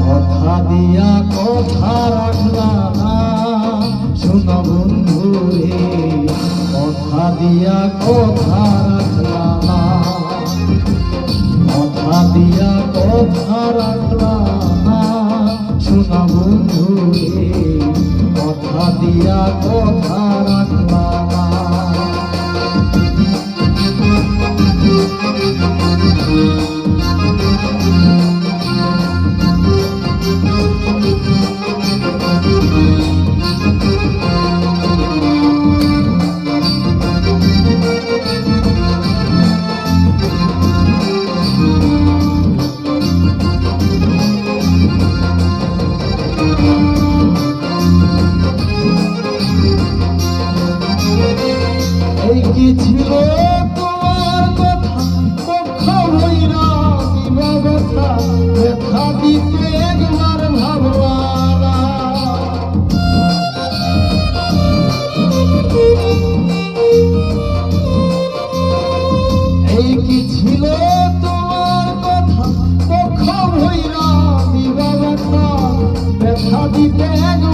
কথা দিয়া কথা রাখলা না শোনা বন্ধু রে, কথা দিয়া কথা রাখলা না, কথা দিয়া কথা রাখলা না শোনা বন্ধু রে, কথা দিয়া কথা রাখলা না। এই কি ছিল তোমার কথা, পক্ষ হইরা দিবা ব্যথা, ব্যথা দিতে একবার ভাবলা না। এই কি ছিল তোমার কথা, পক্ষ হইরা দিবা ব্যথা, ব্যথা দিতে একবার